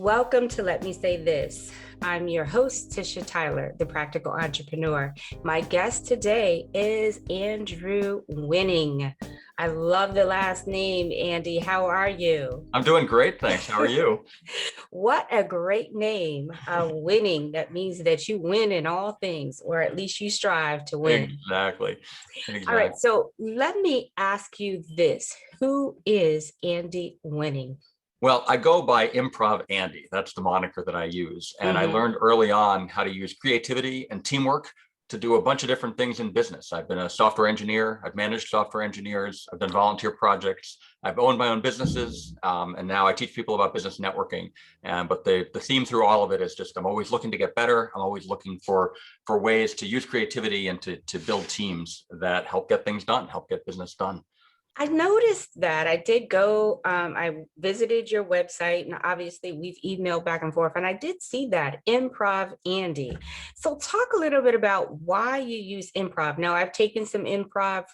Welcome to Let Me Say This. I'm your host, Tisha Tyler, the practical entrepreneur. My guest today is Andrew Winig. I love the last name, Andy. How are you? I'm doing great, thanks. How are you? What a great name, Winning. That means that you win in all things, or at least you strive to win. Exactly. All right, Exactly. so let me ask you this. Who is Andy Winnig? Well, I go by Improv Andy. That's the moniker that I use. And I Mhm. learned early on how to use creativity and teamwork to do a bunch of different things in business. I've been a software engineer. I've managed software engineers. I've done volunteer projects. I've owned my own businesses. And now I teach people about business networking. But the theme through all of it is just I'm always looking to get better. I'm always looking for ways to use creativity and to build teams that help get things done, help get business done. I noticed that. I did go, I visited your website, and obviously we've emailed back and forth, and I did see that Improv Andy. So talk a little bit about why you use improv. Now, I've taken some improv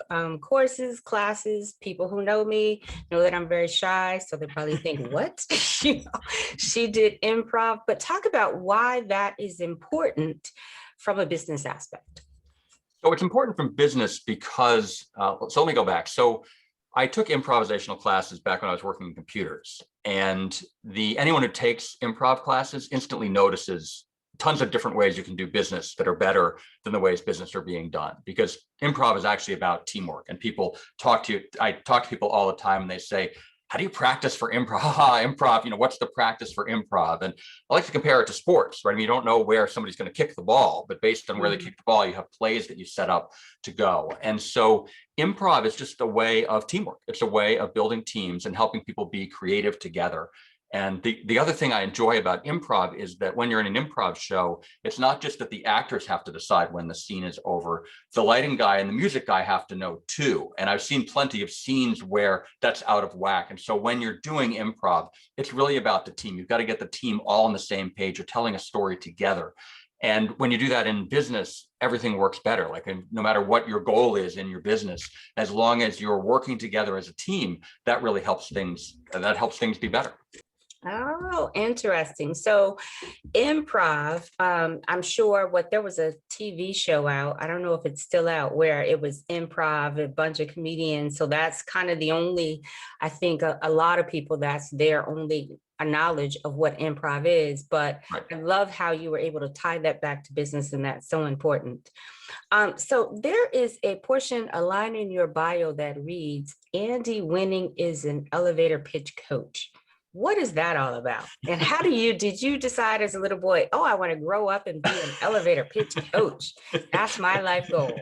courses, classes. People who know me know that I'm very shy, so they probably think, what? She did improv, but talk about why that is important from a business aspect. So it's important from business because, so let me go back. So I took improvisational classes back when I was working in computers, and anyone who takes improv classes instantly notices tons of different ways you can do business that are better than the ways business are being done. Because improv is actually about teamwork, and I talk to people all the time, and they say, how do you practice for improv? Improv, what's the practice for improv? And I like to compare it to sports, right? I mean, you don't know where somebody's going to kick the ball, but based on where they kick the ball, you have plays that you set up to go. And so improv is just a way of teamwork. It's a way of building teams and helping people be creative together. And the other thing I enjoy about improv is that when you're in an improv show, it's not just that the actors have to decide when the scene is over. The lighting guy and the music guy have to know too. And I've seen plenty of scenes where that's out of whack. And so when you're doing improv, it's really about the team. You've got to get the team all on the same page. You're telling a story together. And when you do that in business, everything works better. Like, no matter what your goal is in your business, as long as you're working together as a team, that really helps things. That helps things be better. Oh, interesting. So improv, I'm sure there was a TV show out. I don't know if it's still out where it was improv, a bunch of comedians. So that's kind of the only, I think a lot of people, that's their only a knowledge of what improv is. But Right. I love how you were able to tie that back to business, and that's so important. So there is a line in your bio that reads, Andy Winning is an elevator pitch coach. What is that all about? And did you decide as a little boy, oh, I want to grow up and be an elevator pitch coach? That's my life goal.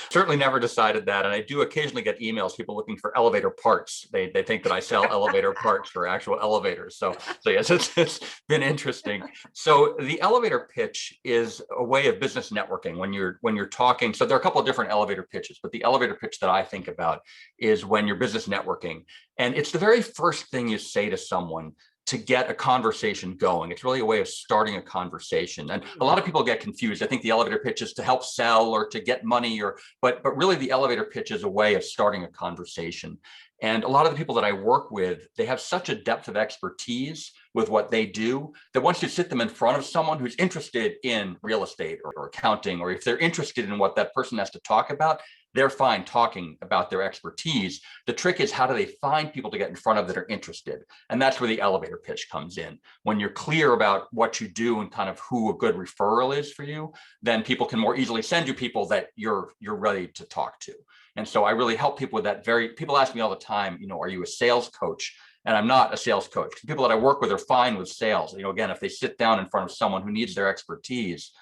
Certainly never decided that. And I do occasionally get emails, people looking for elevator parts. They think that I sell elevator parts for actual elevators. So yes, it's been interesting. So the elevator pitch is a way of business networking when you're talking. So there are a couple of different elevator pitches, but the elevator pitch that I think about is when you're business networking. And it's the very first thing you say to someone to get a conversation going. It's really a way of starting a conversation. And a lot of people get confused. I think the elevator pitch is to help sell or to get money, but really the elevator pitch is a way of starting a conversation. And a lot of the people that I work with, they have such a depth of expertise with what they do that once you sit them in front of someone who's interested in real estate or accounting, or if they're interested in what that person has to talk about, they're fine talking about their expertise. The trick is, how do they find people to get in front of that are interested? And that's where the elevator pitch comes in. When you're clear about what you do and kind of who a good referral is for you, then people can more easily send you people that you're ready to talk to. And so I really help people with that. People ask me all the time, are you a sales coach? And I'm not a sales coach. The people that I work with are fine with sales. Again, if they sit down in front of someone who needs their expertise,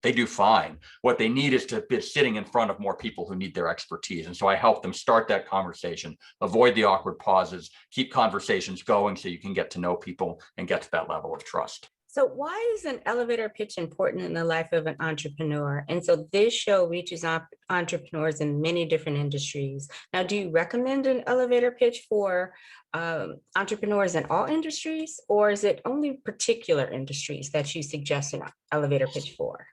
they do fine. What they need is to be sitting in front of more people who need their expertise. And so I help them start that conversation, avoid the awkward pauses, keep conversations going so you can get to know people and get to that level of trust. So why is an elevator pitch important in the life of an entrepreneur? And so this show reaches entrepreneurs in many different industries. Now, do you recommend an elevator pitch for entrepreneurs in all industries, or is it only particular industries that you suggest an elevator pitch for?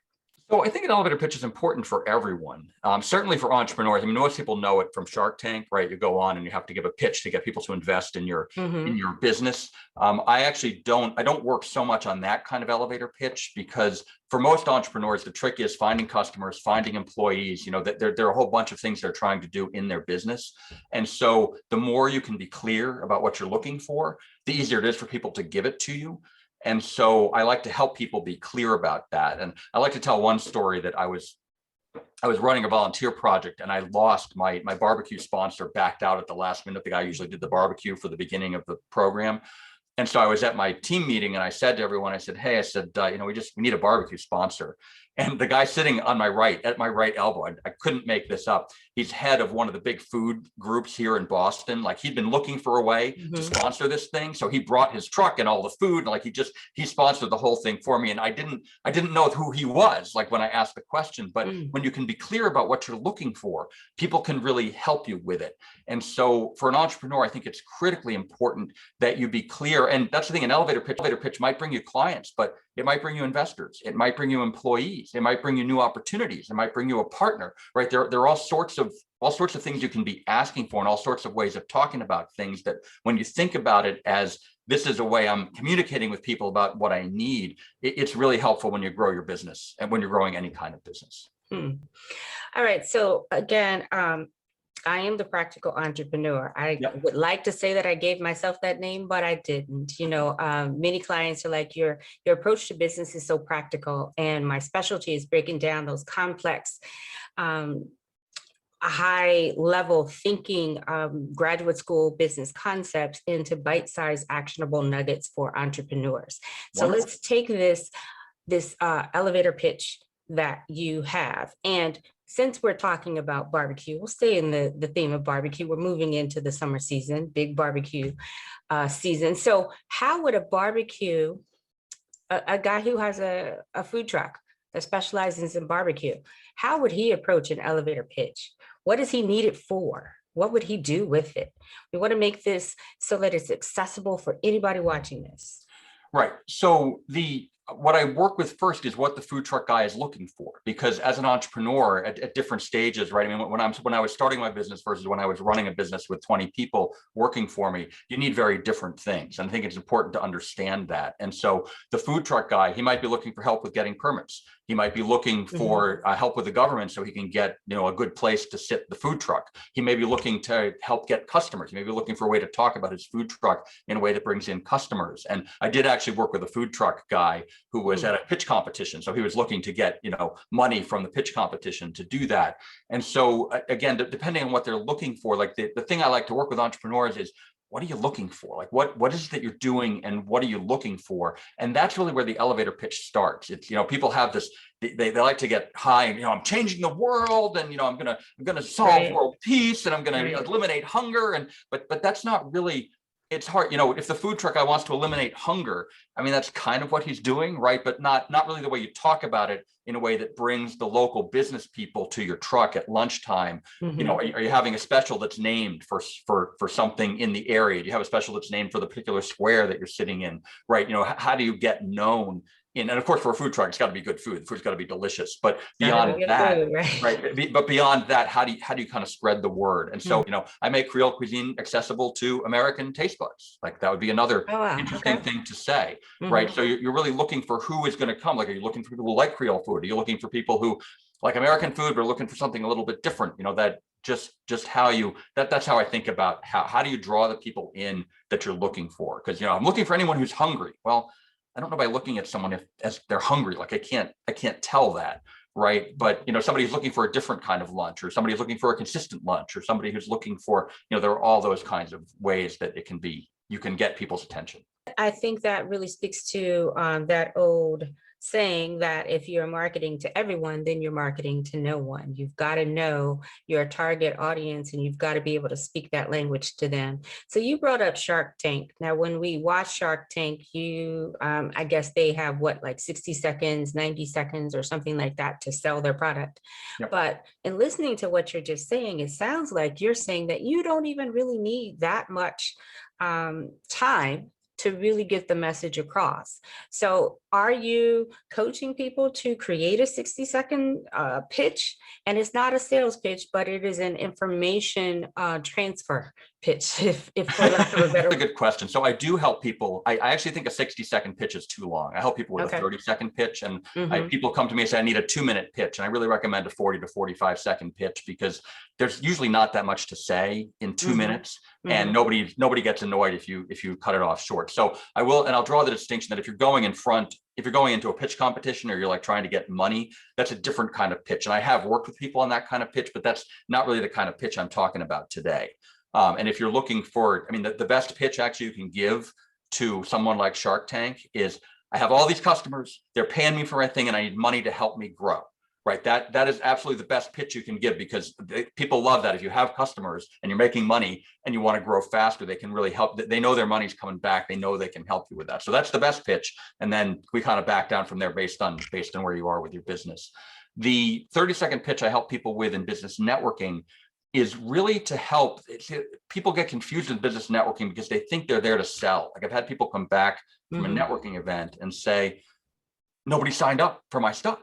So I think an elevator pitch is important for everyone, certainly for entrepreneurs. I mean, most people know it from Shark Tank, right? You go on and you have to give a pitch to get people to invest in Hmm. your business. I actually don't work so much on that kind of elevator pitch because for most entrepreneurs, the trick is finding customers, finding employees. You know, that there are a whole bunch of things they're trying to do in their business, and so the more you can be clear about what you're looking for, the easier it is for people to give it to you. And so I like to help people be clear about that. And I like to tell one story that I was running a volunteer project and I lost my barbecue sponsor, backed out at the last minute. The guy usually did the barbecue for the beginning of the program. And so I was at my team meeting and I said to everyone, I said, hey, I said, we need a barbecue sponsor. And the guy sitting on my right, at my right elbow, I couldn't make this up. He's head of one of the big food groups here in Boston. Like he'd been looking for a way to Hmm. sponsor this thing. So he brought his truck and all the food. And like he sponsored the whole thing for me. And I didn't know who he was, like when I asked the question, but Mm. when you can be clear about what you're looking for, people can really help you with it. And so for an entrepreneur, I think it's critically important that you be clear. And that's the thing, an elevator pitch might bring you clients, but it might bring you investors. It might bring you employees. It might bring you new opportunities. It might bring you a partner, right? There are all sorts of things you can be asking for and all sorts of ways of talking about things that when you think about it as this is a way I'm communicating with people about what I need, it's really helpful when you grow your business and when you're growing any kind of business. Mm. All right. So again, I am the practical entrepreneur. I Yep. would like to say that I gave myself that name, but I didn't. Many clients are like, your approach to business is so practical, and my specialty is breaking down those complex, um, high level thinking, graduate school business concepts into bite-sized actionable nuggets for entrepreneurs. So Wonderful. let's take this elevator pitch that you have. And since we're talking about barbecue, we'll stay in the theme of barbecue. We're moving into the summer season, big barbecue season. So how would a guy who has a food truck that specializes in barbecue, how would he approach an elevator pitch? What does he need it for? What would he do with it? We want to make this so that it's accessible for anybody watching this. Right. So the what I work with first is what the food truck guy is looking for, because as an entrepreneur at different stages, right? I mean, when I was starting my business versus when I was running a business with 20 people working for me, you need very different things. And I think it's important to understand that. And so the food truck guy, he might be looking for help with getting permits. He might be looking for help with the government so he can get, a good place to sit the food truck. He may be looking to help get customers. He may be looking for a way to talk about his food truck in a way that brings in customers. And I did actually work with a food truck guy who was at a pitch competition. So he was looking to get, money from the pitch competition to do that. And so again, depending on what they're looking for, like the thing I like to work with entrepreneurs is, what are you looking for? Like what is it that you're doing and what are you looking for? And that's really where the elevator pitch starts. It's, people have this, they like to get high and, I'm changing the world and, I'm gonna solve Right, world peace and I'm gonna right. eliminate hunger. And but that's not really, it's hard, if the food truck guy wants to eliminate hunger, I mean, that's kind of what he's doing, right? But not really the way you talk about it in a way that brings the local business people to your truck at lunchtime. Mhm. Are you having a special that's named for something in the area? Do you have a special that's named for the particular square that you're sitting in, right? How do you get known and of course, for a food truck, it's got to be good food. The food's got to be delicious. But Gotta beyond be good that, food, right? right? But beyond that, how do you kind of spread the word? And so, Mm. I make Creole cuisine accessible to American taste buds. Like that would be another Oh, wow. interesting Okay. thing to say, right? Hmm. So you're really looking for who is going to come. Like, are you looking for people who like Creole food? Are you looking for people who like American food, but are looking for something a little bit different? That just how that's how I think about how do you draw the people in that you're looking for? Because I'm looking for anyone who's hungry. Well, I don't know by looking at someone as they're hungry. Like I can't tell that, right? But somebody who's looking for a different kind of lunch, or somebody who's looking for a consistent lunch, or somebody who's looking for, there are all those kinds of ways that you can get people's attention. I think that really speaks to that old saying that if you're marketing to everyone, then you're marketing to no one. You've got to know your target audience and you've got to be able to speak that language to them. So you brought up Shark Tank. Now, when we watch Shark Tank, I guess they have what, like 60 seconds, 90 seconds or something like that to sell their product. Yep. But in listening to what you're just saying, it sounds like you're saying that you don't even really need that much time to really get the message across. So are you coaching people to create a 60-second pitch? And it's not a sales pitch, but it is an information transfer pitch, if for lack of a better. That's a good question. So I do help people. I actually think a 60-second pitch is too long. I help people with Okay. a 30-second pitch, and Mm-hmm. people come to me and say, I need a 2-minute pitch. And I really recommend a 40 to 45-second pitch, because there's usually not that much to say in 2 Mm-hmm. minutes. And Mm-hmm. nobody gets annoyed if you cut it off short. So I will, and I'll draw the distinction that if you're going into a pitch competition, or you're like trying to get money, that's a different kind of pitch. And I have worked with people on that kind of pitch, but that's not really the kind of pitch I'm talking about today. And if you're looking for, I mean, the best pitch actually you can give to someone like Shark Tank is, I have all these customers, they're paying me for my thing, and I need money to help me grow. Right. That is absolutely the best pitch you can give, because people love that. If you have customers and you're making money and you want to grow faster, they can really help. They know their money's coming back. They know they can help you with that. So that's the best pitch. And then we kind of back down from there based on where you are with your business. The 30-second pitch I help people with in business networking is really to help. People get confused in business networking because they think they're there to sell. Like, I've had people come back from a networking event and say, nobody signed up for my stuff.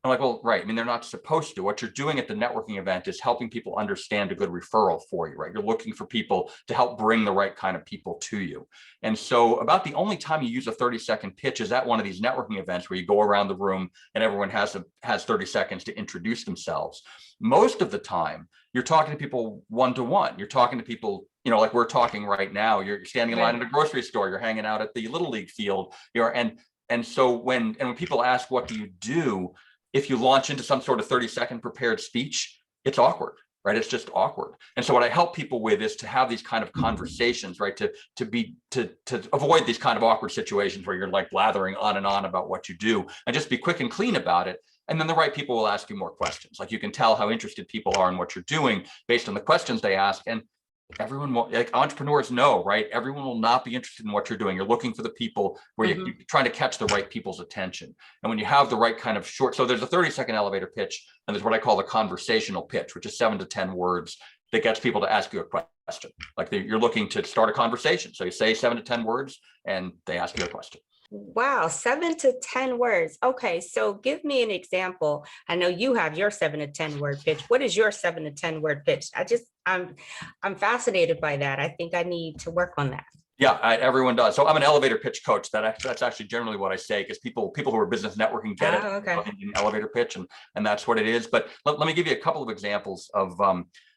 I'm like, well, right. I mean, they're not supposed to. What you're doing at the networking event is helping people understand a good referral for you, right? You're looking for people to help bring the right kind of people to you. And so about the only time you use a 30-second pitch is at one of these networking events where you go around the room and everyone has 30 seconds to introduce themselves. Most of the time, you're talking to people one-to-one. You're talking to people, like we're talking right now. You're standing in line at a grocery store. You're hanging out at the Little League field. And so when people ask, what do you do? If you launch into some sort of 30-second prepared speech, it's awkward, right? It's just awkward. And so what I help people with is to have these kind of conversations, right? To avoid these kind of awkward situations where you're like blathering on and on about what you do, and just be quick and clean about it. And then the right people will ask you more questions. Like, you can tell how interested people are in what you're doing based on the questions they ask. And everyone will, like entrepreneurs know, right? Everyone will not be interested in what you're doing. You're looking for the people where you're trying to catch the right people's attention. And when you have the right kind of short, so there's a 30-second elevator pitch, and there's what I call the conversational pitch, which is 7 to 10 words that gets people to ask you a question. Like, you're looking to start a conversation. So you say 7 to 10 words and they ask you a question. Wow, 7 to 10 words. Okay, so give me an example. I know you have your 7 to 10 word pitch. What is your 7 to 10 word pitch? I'm fascinated by that. I think I need to work on that. Yeah, everyone does. So I'm an elevator pitch coach. That's actually generally what I say, because people who are business networking get it. Okay. In elevator pitch, and that's what it is. But let me give you a couple of examples of.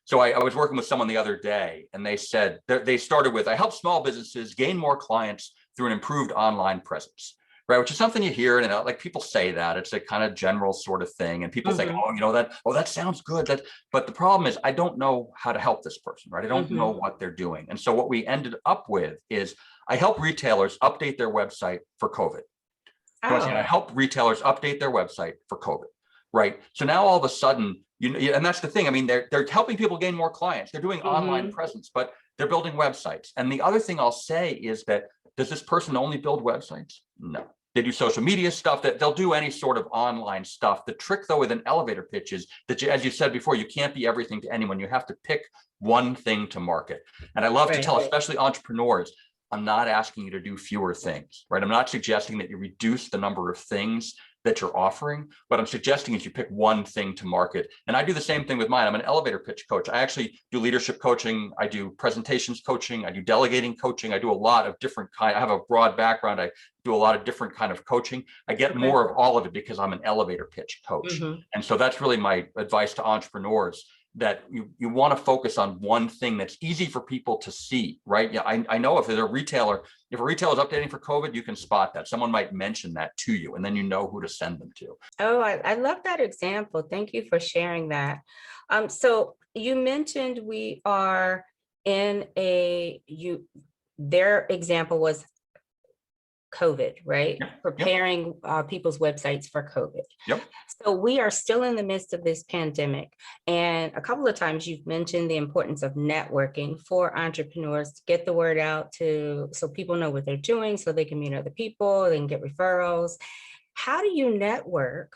So I was working with someone the other day, and they said they started with, I help small businesses gain more clients through an improved online presence, right? Which is something you hear, and like people say that it's a kind of general sort of thing, and people think, that sounds good. But the problem is, I don't know how to help this person, right? I don't know what they're doing. And so what we ended up with is, I help retailers update their website for COVID. I help retailers update their website for COVID, right? So now all of a sudden, and that's the thing. I mean, they're helping people gain more clients. They're doing online presence, but they're building websites. And the other thing I'll say is that, does this person only build websites? No. They do social media stuff, that they'll do any sort of online stuff. The trick, though, with an elevator pitch is that, as you said before, you can't be everything to anyone. You have to pick one thing to market. And I love to tell, especially entrepreneurs, I'm not asking you to do fewer things, right? I'm not suggesting that you reduce the number of things that you're offering. What I'm suggesting is you pick one thing to market. And I do the same thing with mine. I'm an elevator pitch coach. I actually do leadership coaching. I do presentations coaching. I do delegating coaching. I do a lot of different kind. I have a broad background. I do a lot of different kind of coaching. I get more of all of it because I'm an elevator pitch coach. And so that's really my advice to entrepreneurs, that you want to focus on one thing that's easy for people to see, right? Yeah, I know if a retailer is updating for COVID, you can spot that. Someone might mention that to you, and then you know who to send them to. Oh, I love that example. Thank you for sharing that. So you mentioned we are in their example was COVID, right? Yep. Preparing people's websites for COVID. Yep. So we are still in the midst of this pandemic. And a couple of times you've mentioned the importance of networking for entrepreneurs to get the word out so people know what they're doing, so they can meet other people, they can get referrals. How do you network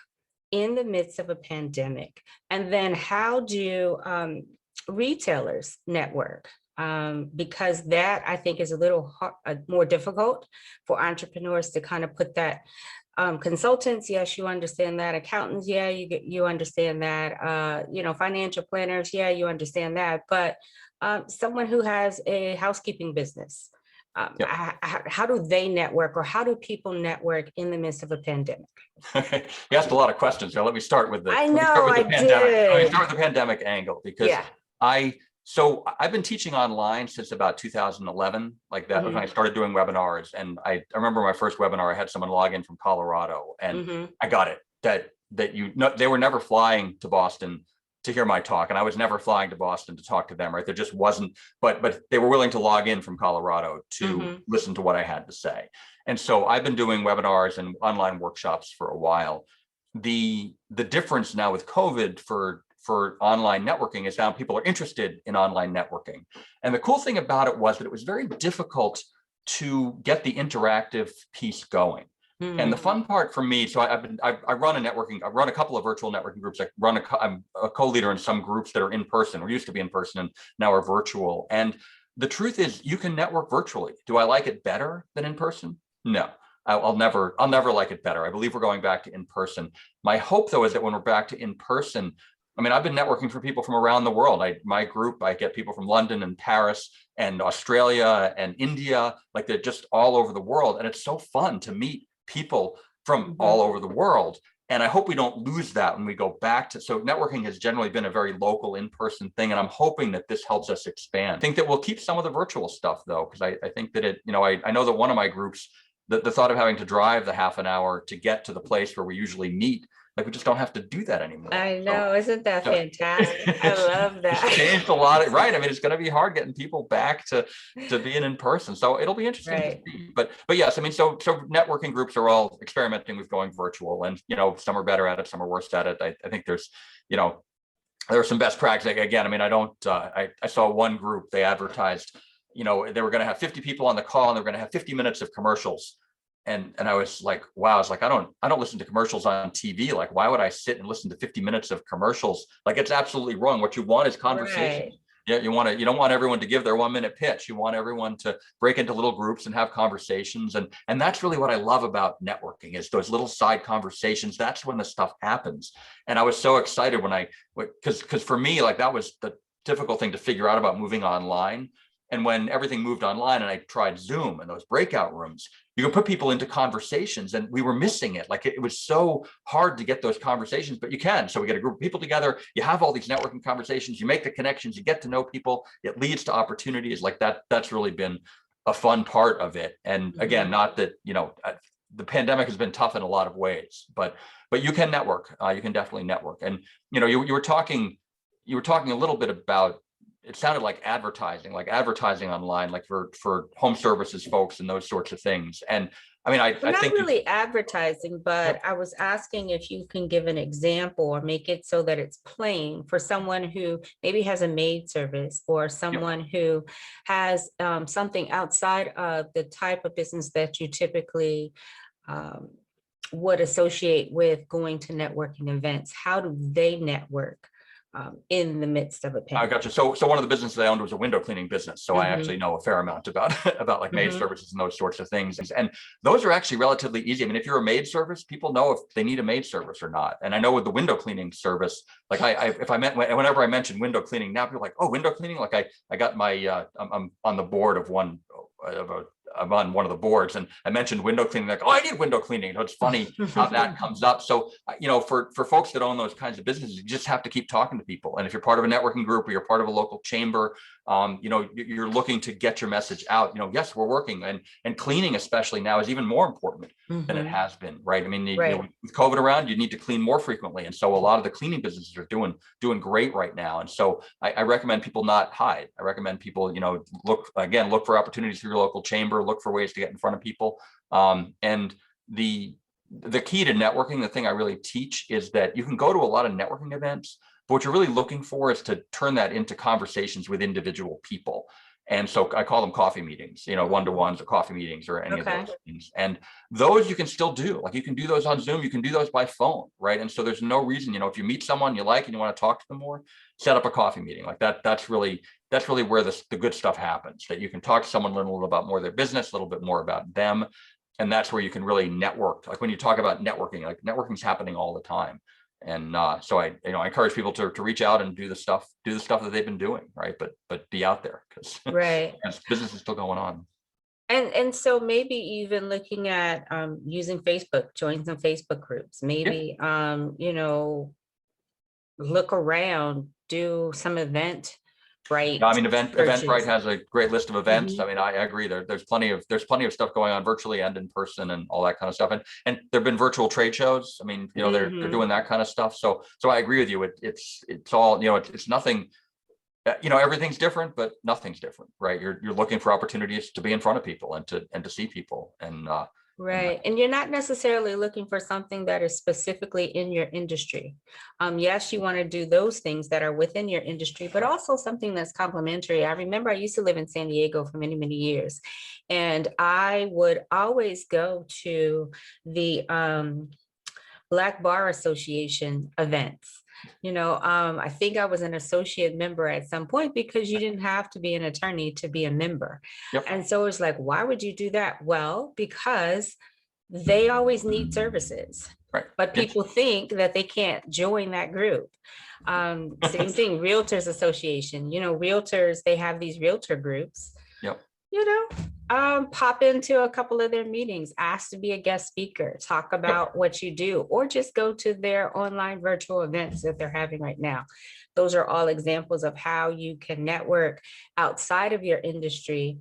in the midst of a pandemic? And then how do retailers network because that I think is a little more difficult for entrepreneurs to kind of put that. Consultants, yes, you understand that. Accountants, yeah, you understand that. Financial planners, yeah, you understand that. But someone who has a housekeeping business, Yep. how do they network, or how do people network in the midst of a pandemic? You asked a lot of questions. Now let me start with I know I pandemic. Let me did. start with the pandemic angle, because Yeah. I've been teaching online since about 2011. Like that was when I Hmm. started doing webinars. And I remember my first webinar, I had someone log in from Colorado, and Hmm. I got it they were never flying to Boston to hear my talk, and I was never flying to Boston to talk to them. Right, there just wasn't. But they were willing to log in from Colorado to Hmm. listen to what I had to say. And so I've been doing webinars and online workshops for a while. The difference now with COVID for online networking is now people are interested in online networking. And the cool thing about it was that it was very difficult to get the interactive piece going. And the fun part for me, so I run I run a couple of virtual networking groups. I'm a co-leader in some groups that are in person, or used to be in person, and now are virtual. And the truth is, you can network virtually. Do I like it better than in person? No. I'll never like it better. I believe we're going back to in person. My hope, though, is that when we're back to in person, I mean, I've been networking for people from around the world. My group, I get people from London and Paris and Australia and India, like they're just all over the world. And it's so fun to meet people from Hmm. all over the world. And I hope we don't lose that when we go back to, so networking has generally been a very local in-person thing. And I'm hoping that this helps us expand. I think that we'll keep some of the virtual stuff though, because I think that I know that one of my groups, the thought of having to drive the half an hour to get to the place where we usually meet, like we just don't have to do that anymore. I So know, isn't that so fantastic? I love it's that. changed a lot, right? I mean, it's going to be hard getting people back to being in person. So it'll be interesting to Right. see. But yes, I mean, so networking groups are all experimenting with going virtual, and some are better at it, some are worse at it. I think there's you know there are some best practices. Again, I mean, I don't. I saw one group, they advertised, they were going to have 50 people on the call, and they were going to have 50 minutes of commercials. And I was like, wow, I was like, I don't listen to commercials on TV. Like, why would I sit and listen to 50 minutes of commercials? Like, it's absolutely wrong. What you want is conversation. Right. Yeah, you don't want everyone to give their 1 minute pitch. You want everyone to break into little groups and have conversations. And that's really what I love about networking, is those little side conversations. That's when the stuff happens. And I was so excited because for me, like, that was the difficult thing to figure out about moving online. And when everything moved online and I tried Zoom and those breakout rooms, you can put people into conversations, and we were missing it. Like, it was so hard to get those conversations, but you can. So we get a group of people together, you have all these networking conversations, you make the connections, you get to know people, it leads to opportunities like that. That's really been a fun part of it. And again, Hmm. not that, the pandemic has been tough in a lot of ways, but you can network. You can definitely network. And, you were talking a little bit about, it sounded like advertising online, like for home services folks and those sorts of things. And I mean, Well, I not think really advertising, but yep, I was asking if you can give an example or make it so that it's plain for someone who maybe has a maid service, or yep. someone who has something outside of the type of business that you typically um, would associate with going to networking events. How do they network in the midst of a I pandemic? got you. So one of the businesses I owned was a window cleaning business. So I actually Hmm. know a fair amount about about like maid Hmm. services and those sorts of things. And those are actually relatively easy. I mean, if you're a maid service, people know if they need a maid service or not. And I know with the window cleaning service, like if I meant, whenever I mention window cleaning, now people are like, oh, window cleaning. Like I got my I'm on the board of one of a I'm on one of the boards, and I mentioned window cleaning. Like, oh, I need window cleaning. It's funny how that comes up. So, for folks that own those kinds of businesses, you just have to keep talking to people. And if you're part of a networking group, or you're part of a local chamber, you're looking to get your message out. Yes, we're working, and cleaning, especially now, is even more important than it Hmm. has been. Right? I mean, Right. with COVID around, you need to clean more frequently, and so a lot of the cleaning businesses are doing great right now. And so I recommend people not hide. I recommend people, look for opportunities through your local chamber, look for ways to get in front of people. And the key to networking, the thing I really teach, is that you can go to a lot of networking events, but what you're really looking for is to turn that into conversations with individual people. And so I call them coffee meetings, one-to-ones or coffee meetings or any of Okay. those things. And those you can still do. Like you can do those on Zoom, you can do those by phone, right? And so there's no reason, if you meet someone you like and you want to talk to them more, set up a coffee meeting like that. That's really where the good stuff happens, that you can talk to someone, learn a little about more of their business, a little bit more about them. And that's where you can really network. Like when you talk about networking, like networking is happening all the time. And so I encourage people to reach out and do the stuff that they've been doing, right? But be out there because Right. business is still going on. And so maybe even looking at using Facebook, join some Facebook groups, Yeah. maybe look around, do some event, right? I mean, Eventbrite Searches. has a great list of events. Mhm. I mean, I agree. There's plenty of stuff going on virtually and in person and all that kind of stuff. And there've been virtual trade shows. I mean, they're Mhm. doing that kind of stuff. So I agree with you. It's all it's nothing. Everything's different, but nothing's different, right? You're looking for opportunities to be in front of people and to see people and Right. And you're not necessarily looking for something that is specifically in your industry. Yes, you want to do those things that are within your industry, but also something that's complementary. I remember I used to live in San Diego for many, many years, and I would always go to the Black Bar Association events. I think I was an associate member at some point because you didn't have to be an attorney to be a member. yep, And so it's like, why would you do that? Well, because they always need services, right. but Yes. people think that they can't join that group. Same thing, Realtors Association, realtors, they have these realtor groups. Yep. Pop into a couple of their meetings, ask to be a guest speaker, talk about what you do, or just go to their online virtual events that they're having right now. Those are all examples of how you can network outside of your industry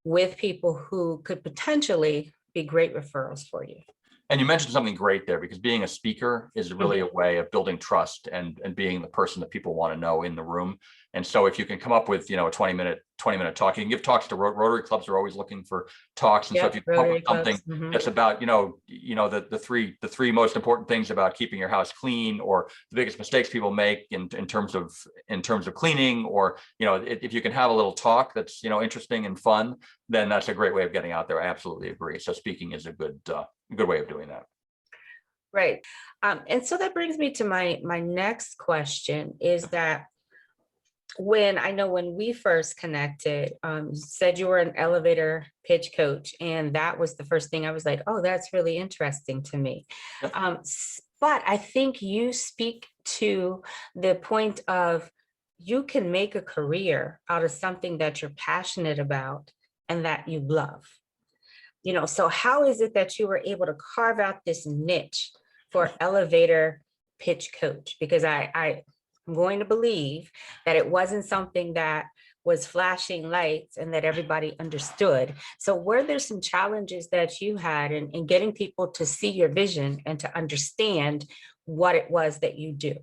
with people who could potentially be great referrals for you. And you mentioned something great there, because being a speaker is really a way of building trust and being the person that people want to know in the room. And so if you can come up with, a 20-minute talk, you can give talks to Rotary clubs are always looking for talks. And so if you come up with something that's about, the three most important things about keeping your house clean, or the biggest mistakes people make in terms of cleaning, or, if you can have a little talk that's, interesting and fun, then that's a great way of getting out there. I absolutely agree. So speaking is a good way of doing that. Right. And so that brings me to my next question is that when we first connected, you said you were an elevator pitch coach, and that was the first thing I was like, oh, that's really interesting to me. Yep. But I think you speak to the point of you can make a career out of something that you're passionate about and that you love. So how is it that you were able to carve out this niche for elevator pitch coach? Because I'm going to believe that it wasn't something that was flashing lights and that everybody understood. So were there some challenges that you had in getting people to see your vision and to understand what it was that you do?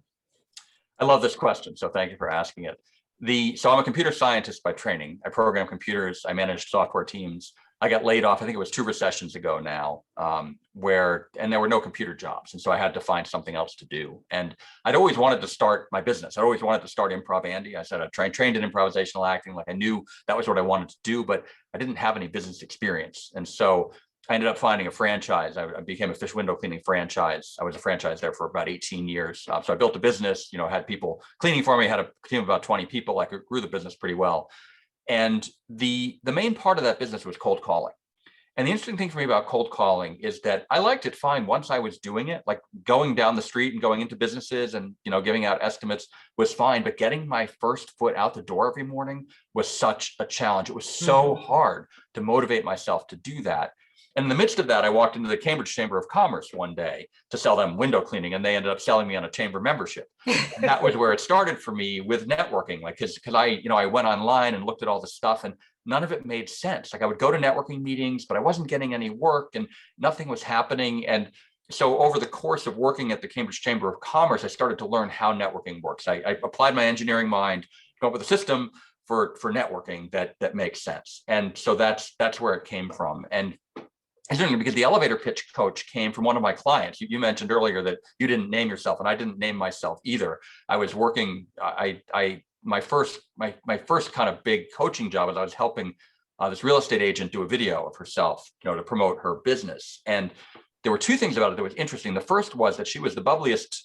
I love this question, so thank you for asking it. So I'm a computer scientist by training. I program computers. I manage software teams. I got laid off, I think it was 2 recessions ago now, and there were no computer jobs. And so I had to find something else to do. And I'd always wanted to start my business. I always wanted to start Improv Andy. I said I trained in improvisational acting. Like I knew that was what I wanted to do, but I didn't have any business experience. And so I ended up finding a franchise. I became a fish window cleaning franchise. I was a franchise there for about 18 years. So I built a business, had people cleaning for me, had a team of about 20 people. I grew the business pretty well. And the main part of that business was cold calling. And the interesting thing for me about cold calling is that I liked it fine once I was doing it, like going down the street and going into businesses and, giving out estimates was fine. But getting my first foot out the door every morning was such a challenge. It was so hard to motivate myself to do that. And in the midst of that, I walked into the Cambridge Chamber of Commerce one day to sell them window cleaning, and they ended up selling me on a chamber membership. And that was where it started for me with networking, like because I went online and looked at all this stuff, and none of it made sense. Like I would go to networking meetings, but I wasn't getting any work, and nothing was happening. And so over the course of working at the Cambridge Chamber of Commerce, I started to learn how networking works. I applied my engineering mind to come up with a system for networking that makes sense. And so that's where it came from. And because the elevator pitch coach came from one of my clients. You mentioned earlier that you didn't name yourself, and I didn't name myself either. I was working, I my first kind of big coaching job was I was helping this real estate agent do a video of herself, to promote her business. And there were two things about it that was interesting. The first was that she was the bubbliest,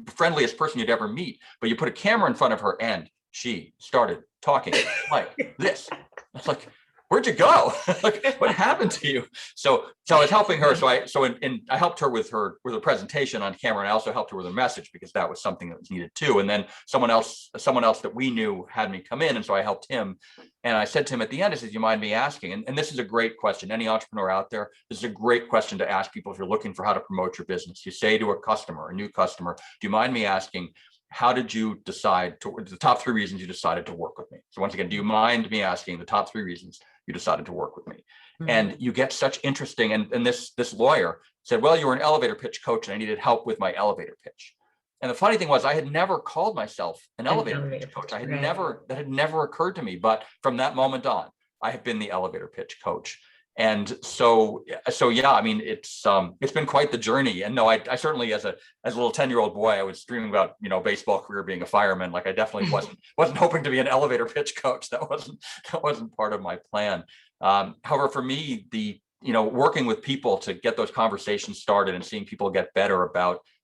friendliest person you'd ever meet, but you put a camera in front of her and she started talking like this. It's like, where'd you go? Like, what happened to you? So I was helping her. I helped her with her presentation on camera, and I also helped her with her message because that was something that was needed too. And then someone else that we knew had me come in, and so I helped him. And I said to him at the end, I said, "Do you mind me asking?" And this is a great question. Any entrepreneur out there, this is a great question to ask people if you're looking for how to promote your business. You say to a new customer, "Do you mind me asking, how did you decide the top 3 reasons you decided to work with me?" So once again, do you mind me asking the top 3 reasons you decided to work with me? Mm-hmm. And you get such interesting, and this lawyer said, "Well, you were an elevator pitch coach and I needed help with my elevator pitch." And the funny thing was, I had never called myself an elevator pitch coach. That had never occurred to me. But from that moment on, I have been the elevator pitch coach. And so yeah, I mean, it's been quite the journey. And no, I certainly, as a little 10-year-old boy, I was dreaming about, baseball career, being a fireman. Like, I definitely wasn't hoping to be an elevator pitch coach. That wasn't part of my plan. However, for me, working with people to get those conversations started and seeing people get better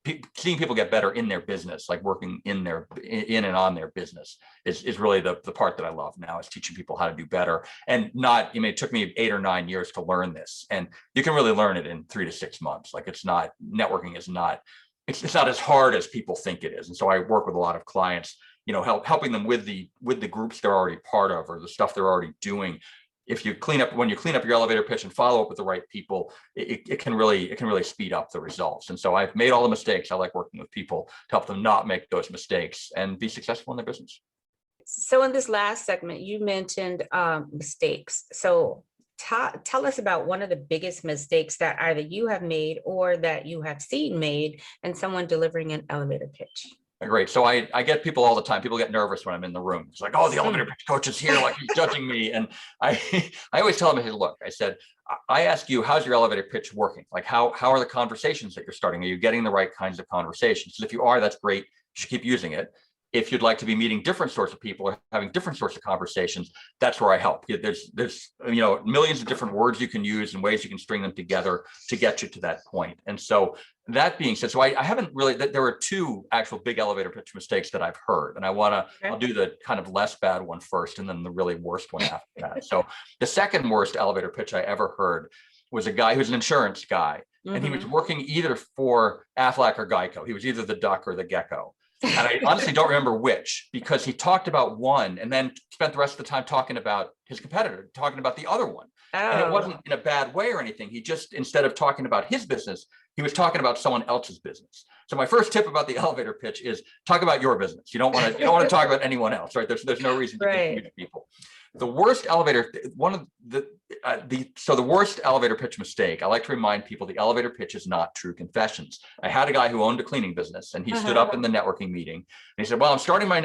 in their business, like working in and on their business, is really the part that I love now, is teaching people how to do better. And it took me 8 or 9 years to learn this, and you can really learn it in 3 to 6 months. Like, networking is not, it's not as hard as people think it is. And so I work with a lot of clients, helping them with the groups they're already part of, or the stuff they're already doing. When you clean up your elevator pitch and follow up with the right people, it can really speed up the results. And so I've made all the mistakes. I like working with people to help them not make those mistakes and be successful in their business. So in this last segment, you mentioned mistakes. So tell us about one of the biggest mistakes that either you have made or that you have seen made in someone delivering an elevator pitch. Great. So I get people all the time. People get nervous when I'm in the room. It's like, "Oh, the elevator pitch coach is here, like he's judging me." And I always tell them, "Hey, look," I said, "I ask you, how's your elevator pitch working? Like, how are the conversations that you're starting? Are you getting the right kinds of conversations? And if you are, that's great. You should keep using it. If you'd like to be meeting different sorts of people or having different sorts of conversations, that's where I help. There's millions of different words you can use and ways you can string them together to get you to that point." And so that being said, so I haven't really, there were 2 actual big elevator pitch mistakes that I've heard. And I'll do the kind of less bad one first, and then the really worst one after that. So the second worst elevator pitch I ever heard was a guy who's an insurance guy. Mm-hmm. And he was working either for Aflac or Geico. He was either the duck or the gecko. And I honestly don't remember which, because he talked about one and then spent the rest of the time talking about his competitor, talking about the other one. Oh. And it wasn't in a bad way or anything. He just, instead of talking about his business, he was talking about someone else's business. So my first tip about the elevator pitch is talk about your business. You don't want to talk about anyone else, right? There's no reason to confuse people. The worst elevator, the worst elevator pitch mistake, I like to remind people, the elevator pitch is not true confessions. I had a guy who owned a cleaning business, and he stood up in the networking meeting and he said, "Well, I'm starting my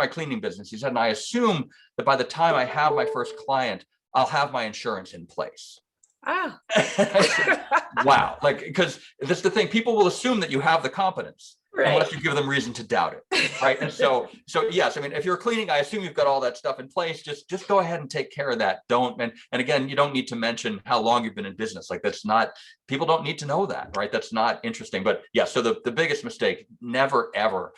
cleaning business." He said, "And I assume that by the time I have my first client, I'll have my insurance in place." Ah. Said, wow. Like, because that's the thing, people will assume that you have the competence. Right. Unless you give them reason to doubt it, right? And so yes, I mean, if you're cleaning, I assume you've got all that stuff in place. Just go ahead and take care of that. And again, you don't need to mention how long you've been in business. Like, that's not, people don't need to know that, right? That's not interesting. But yeah, so the biggest mistake, never ever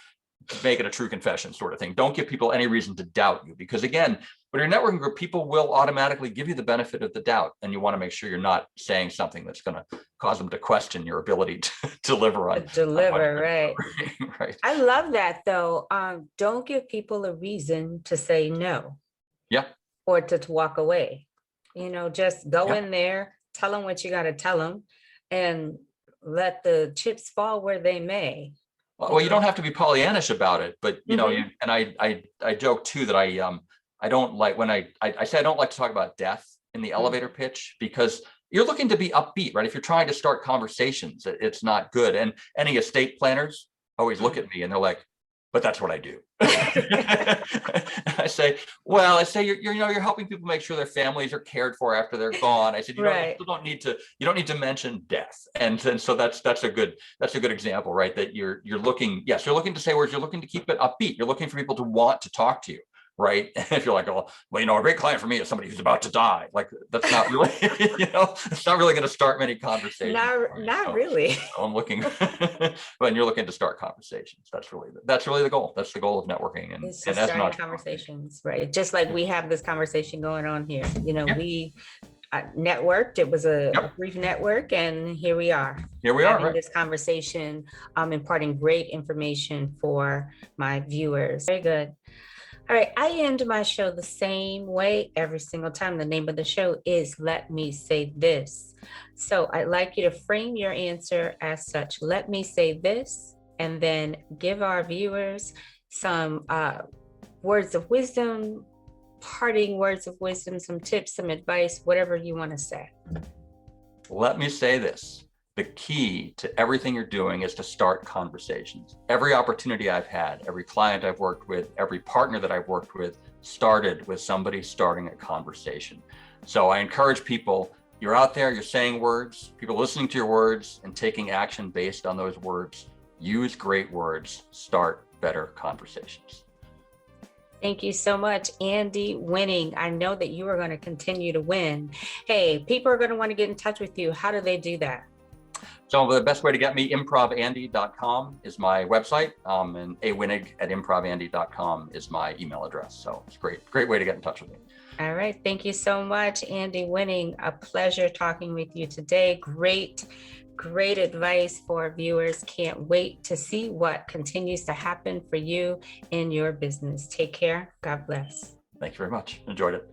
make it a true confession sort of thing. Don't give people any reason to doubt you, because again, when you're a networking group, people will automatically give you the benefit of the doubt, and you want to make sure you're not saying something that's going to cause them to question your ability to deliver right. Right. I love that, though. Don't give people a reason to say no. Yeah. Or to walk away. Just go in there, tell them what you got to tell them, and let the chips fall where they may. Well, you don't have to be Pollyannish about it, but and I joke too that I don't like when I say I don't like to talk about death in the elevator pitch, because you're looking to be upbeat, right? If you're trying to start conversations, it's not good. And any estate planners always look at me and they're like, but that's what I do. I say, you're helping people make sure their families are cared for after they're gone. I said, you don't need to mention death. And so that's a good example, right? That you're looking to say words, you're looking to keep it upbeat. You're looking for people to want to talk to you. Right. And if you're like, a great client for me is somebody who's about to die, like that's not really, it's not really going to start many conversations. Not really. So I'm looking, when you're looking to start conversations, that's really the goal. That's the goal of networking. And that's not conversations, right? Just like we have this conversation going on here, we networked. It was a brief network, and here we are having this conversation, imparting great information for my viewers. Very good. All right, I end my show the same way every single time. The name of the show is Let Me Say This. So I'd like you to frame your answer as such. Let me say this, and then give our viewers some words of wisdom, parting words of wisdom, some tips, some advice, whatever you want to say. Let me say this. The key to everything you're doing is to start conversations. Every opportunity I've had, every client I've worked with, every partner that I've worked with started with somebody starting a conversation. So I encourage people, you're out there, you're saying words, people listening to your words and taking action based on those words. Use great words, start better conversations. Thank you so much, Andy Winig. I know that you are going to continue to win. Hey, people are going to want to get in touch with you. How do they do that? So the best way to get me, improvandy.com is my website, and awinig@improvandy.com is my email address. So it's a great way to get in touch with me. All right. Thank you so much, Andy Winig. A pleasure talking with you today. Great advice for our viewers. Can't wait to see what continues to happen for you in your business. Take care. God bless. Thank you very much. Enjoyed it.